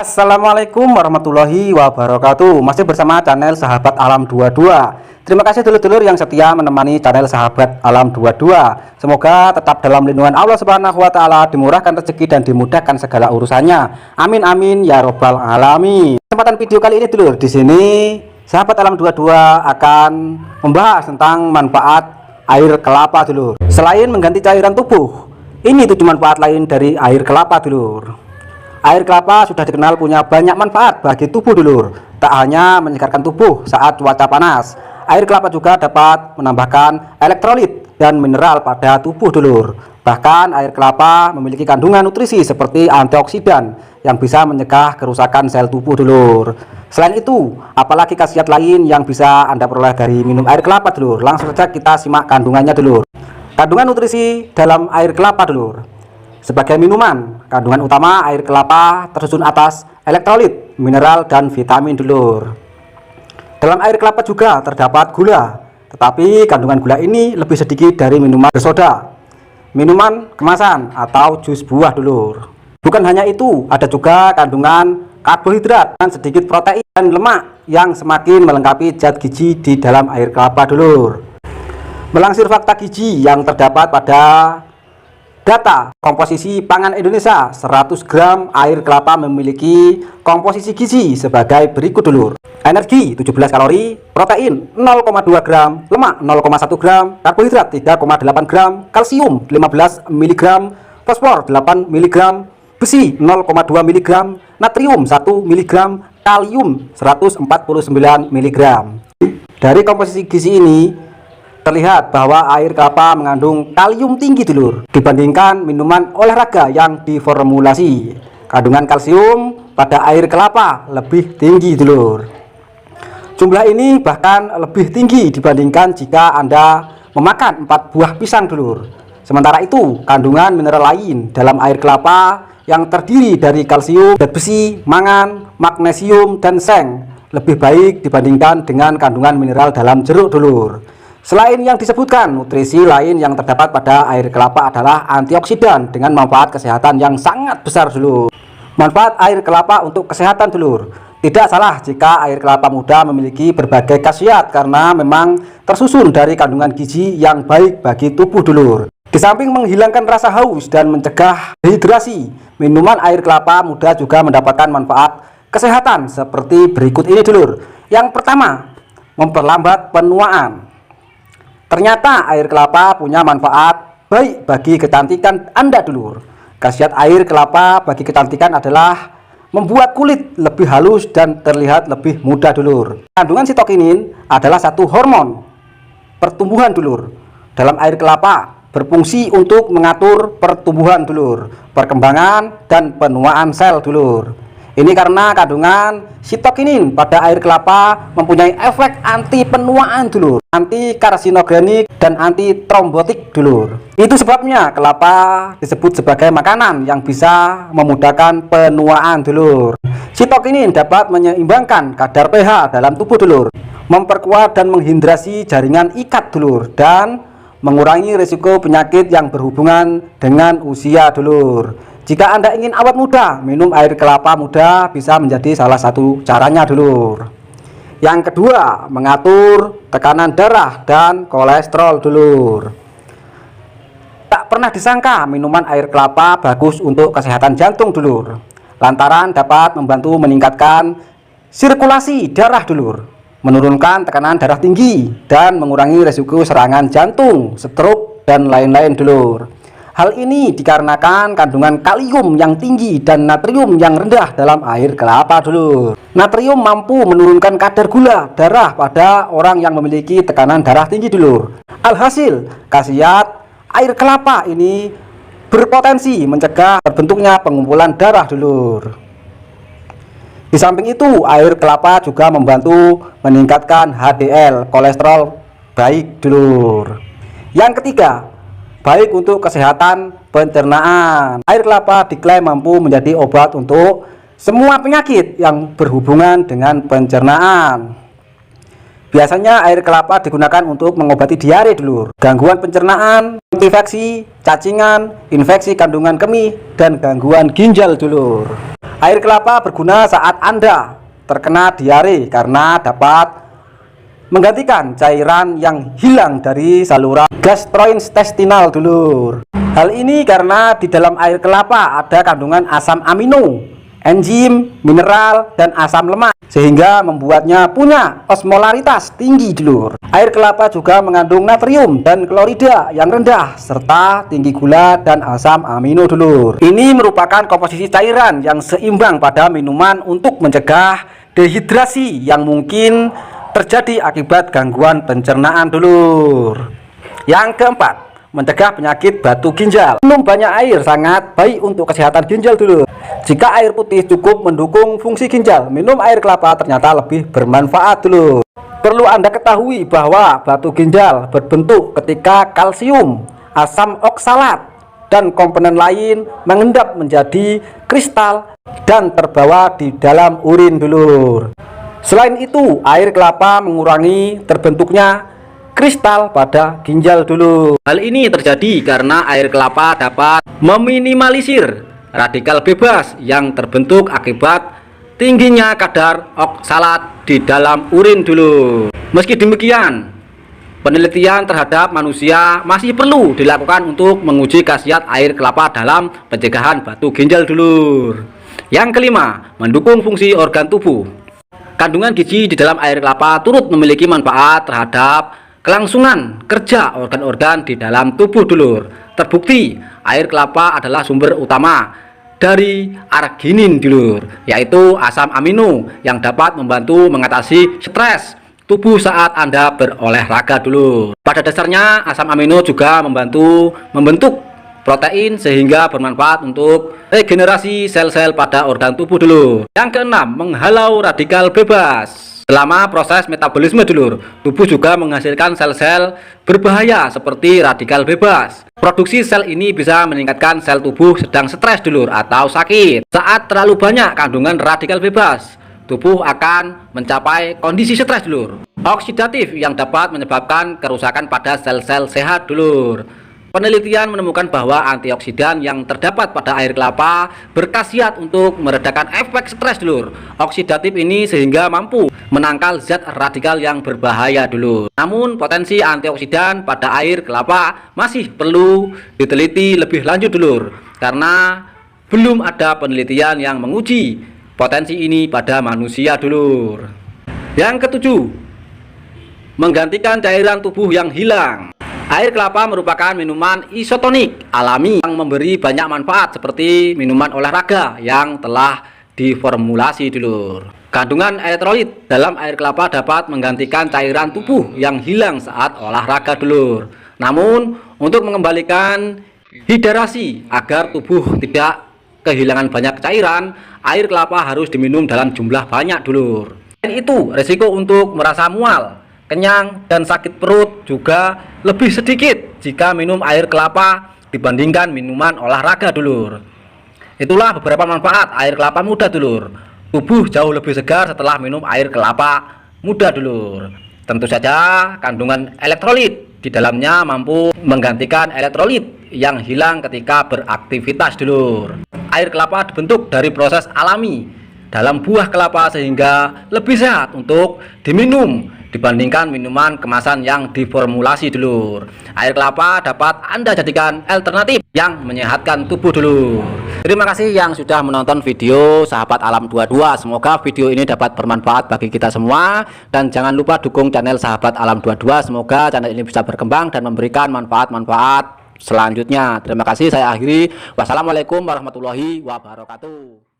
Assalamualaikum warahmatullahi wabarakatuh. Masih bersama channel Sahabat Alam 22. Terima kasih dulur-dulur yang setia menemani channel Sahabat Alam 22. Semoga tetap dalam lindungan Allah Subhanahu wa taala, dimurahkan rezeki dan dimudahkan segala urusannya. Amin amin ya robbal alamin. Kesempatan video kali ini dulur, di sini Sahabat Alam 22 akan membahas tentang manfaat air kelapa dulur. Selain mengganti cairan tubuh, ini 7 manfaat lain dari air kelapa dulur. Air kelapa sudah dikenal punya banyak manfaat bagi tubuh dulur. Tak hanya menyegarkan tubuh saat cuaca panas, air kelapa juga dapat menambahkan elektrolit dan mineral pada tubuh dulur. Bahkan air kelapa memiliki kandungan nutrisi seperti antioksidan yang bisa mencegah kerusakan sel tubuh dulur. Selain itu, apalagi khasiat lain yang bisa Anda peroleh dari minum air kelapa dulur? Langsung saja kita simak kandungannya dulur. Kandungan nutrisi dalam air kelapa dulur. Sebagai minuman, kandungan utama air kelapa tersusun atas elektrolit, mineral, dan vitamin dulur. Dalam air kelapa juga terdapat gula, tetapi kandungan gula ini lebih sedikit dari minuman bersoda, minuman kemasan, atau jus buah dulur. Bukan hanya itu, ada juga kandungan karbohidrat dan sedikit protein dan lemak yang semakin melengkapi zat gizi di dalam air kelapa dulur. Melansir fakta gizi yang terdapat pada data komposisi pangan Indonesia, 100 gram air kelapa memiliki komposisi gizi sebagai berikut dulur. Energi 17 kalori, protein 0,2 gram, lemak 0,1 gram, karbohidrat 3,8 gram, kalsium 15 mg, fosfor 8 mg, besi 0,2 mg, natrium 1 mg, kalium 149 mg. Dari komposisi gizi ini terlihat bahwa air kelapa mengandung kalium tinggi dulur dibandingkan minuman olahraga yang diformulasi. Kandungan kalsium pada air kelapa lebih tinggi dulur. Jumlah ini bahkan lebih tinggi dibandingkan jika Anda memakan 4 buah pisang dulur. Sementara itu, kandungan mineral lain dalam air kelapa yang terdiri dari kalsium, zat besi, mangan, magnesium, dan seng lebih baik dibandingkan dengan kandungan mineral dalam jeruk dulur. Selain yang disebutkan, nutrisi lain yang terdapat pada air kelapa adalah antioksidan dengan manfaat kesehatan yang sangat besar dulur. Manfaat air kelapa untuk kesehatan dulur. Tidak salah jika air kelapa muda memiliki berbagai khasiat karena memang tersusun dari kandungan gizi yang baik bagi tubuh dulur. Di samping menghilangkan rasa haus dan mencegah dehidrasi, minuman air kelapa muda juga mendapatkan manfaat kesehatan seperti berikut ini dulur. Yang pertama, memperlambat penuaan. Ternyata air kelapa punya manfaat baik bagi kecantikan Anda dulur. Khasiat air kelapa bagi kecantikan adalah membuat kulit lebih halus dan terlihat lebih muda dulur. Kandungan sitokinin adalah satu hormon pertumbuhan dulur. Dalam air kelapa berfungsi untuk mengatur pertumbuhan dulur, perkembangan dan penuaan sel dulur. Ini karena kandungan sitokinin pada air kelapa mempunyai efek anti penuaan dulur, anti karsinogenik dan anti trombotik dulur. Itu sebabnya kelapa disebut sebagai makanan yang bisa memudahkan penuaan dulur. Sitokinin dapat menyeimbangkan kadar pH dalam tubuh dulur, memperkuat dan menghidrasi jaringan ikat dulur, dan mengurangi risiko penyakit yang berhubungan dengan usia dulur. Jika Anda ingin awet muda, minum air kelapa muda bisa menjadi salah satu caranya dulur. Yang kedua, mengatur tekanan darah dan kolesterol dulur. Tak pernah disangka minuman air kelapa bagus untuk kesehatan jantung dulur, lantaran dapat membantu meningkatkan sirkulasi darah dulur, menurunkan tekanan darah tinggi, dan mengurangi risiko serangan jantung, stroke, dan lain-lain dulur. Hal ini dikarenakan kandungan kalium yang tinggi dan natrium yang rendah dalam air kelapa dulur. Natrium mampu menurunkan kadar gula darah pada orang yang memiliki tekanan darah tinggi dulur. Alhasil, khasiat air kelapa ini berpotensi mencegah terbentuknya pengumpulan darah dulur. Di samping itu, air kelapa juga membantu meningkatkan HDL, kolesterol baik dulur. Yang ketiga, baik untuk kesehatan pencernaan. Air kelapa diklaim mampu menjadi obat untuk semua penyakit yang berhubungan dengan pencernaan. Biasanya air kelapa digunakan untuk mengobati diare dulur, gangguan pencernaan, infeksi, cacingan, infeksi kandungan kemih, dan gangguan ginjal dulur. Air kelapa berguna saat Anda terkena diare karena dapat menggantikan cairan yang hilang dari saluran gastrointestinal dulur. Hal ini karena di dalam air kelapa ada kandungan asam amino, enzim, mineral, dan asam lemak, sehingga membuatnya punya osmolaritas tinggi dulur. Air kelapa juga mengandung natrium dan klorida yang rendah serta tinggi gula dan asam amino dulur. Ini merupakan komposisi cairan yang seimbang pada minuman untuk mencegah dehidrasi yang mungkin terjadi akibat gangguan pencernaan dulur. Yang keempat, mencegah penyakit batu ginjal. Minum banyak air sangat baik untuk kesehatan ginjal dulur. Jika air putih cukup mendukung fungsi ginjal, minum air kelapa ternyata lebih bermanfaat dulur. Perlu Anda ketahui bahwa batu ginjal berbentuk ketika kalsium, asam oksalat, dan komponen lain mengendap menjadi kristal dan terbawa di dalam urin dulur. Selain itu, air kelapa mengurangi terbentuknya kristal pada ginjal dulur. Hal ini terjadi karena air kelapa dapat meminimalisir radikal bebas yang terbentuk akibat tingginya kadar oksalat di dalam urin dulur. Meski demikian, penelitian terhadap manusia masih perlu dilakukan untuk menguji khasiat air kelapa dalam pencegahan batu ginjal dulur. Yang kelima, mendukung fungsi organ tubuh. Kandungan gizi di dalam air kelapa turut memiliki manfaat terhadap kelangsungan kerja organ-organ di dalam tubuh dulur. Terbukti, air kelapa adalah sumber utama dari arginin dulur, yaitu asam amino yang dapat membantu mengatasi stres tubuh saat Anda berolahraga dulur. Pada dasarnya, asam amino juga membantu membentuk protein sehingga bermanfaat untuk regenerasi sel-sel pada organ tubuh dulur. Yang keenam, menghalau radikal bebas. Selama proses metabolisme dulur, tubuh juga menghasilkan sel-sel berbahaya seperti radikal bebas. Produksi sel ini bisa meningkatkan sel tubuh sedang stres dulur atau sakit. Saat terlalu banyak kandungan radikal bebas, tubuh akan mencapai kondisi stres dulur oksidatif yang dapat menyebabkan kerusakan pada sel-sel sehat dulur. Penelitian menemukan bahwa antioksidan yang terdapat pada air kelapa berkhasiat untuk meredakan efek stres dulur oksidatif ini sehingga mampu menangkal zat radikal yang berbahaya dulur. Namun potensi antioksidan pada air kelapa masih perlu diteliti lebih lanjut dulur, karena belum ada penelitian yang menguji potensi ini pada manusia dulur. Yang ketujuh, menggantikan cairan tubuh yang hilang. Air kelapa merupakan minuman isotonik alami yang memberi banyak manfaat seperti minuman olahraga yang telah diformulasi dulur. Kandungan elektrolit dalam air kelapa dapat menggantikan cairan tubuh yang hilang saat olahraga dulur. Namun, untuk mengembalikan hidrasi agar tubuh tidak kehilangan banyak cairan, air kelapa harus diminum dalam jumlah banyak dulur. Selain itu, risiko untuk merasa mual, kenyang, dan sakit perut juga lebih sedikit jika minum air kelapa dibandingkan minuman olahraga dulur. Itulah beberapa manfaat air kelapa muda dulur. Tubuh jauh lebih segar setelah minum air kelapa muda dulur. Tentu saja kandungan elektrolit di dalamnya mampu menggantikan elektrolit yang hilang ketika beraktivitas dulur. Air kelapa dibentuk dari proses alami dalam buah kelapa sehingga lebih sehat untuk diminum dibandingkan minuman kemasan yang diformulasi dulur. Air kelapa dapat Anda jadikan alternatif yang menyehatkan tubuh dulur. Terima kasih yang sudah menonton video Sahabat Alam 22. Semoga video ini dapat bermanfaat bagi kita semua, dan jangan lupa dukung channel Sahabat Alam 22. Semoga channel ini bisa berkembang dan memberikan manfaat-manfaat selanjutnya. Terima kasih, saya akhiri. Wassalamualaikum warahmatullahi wabarakatuh.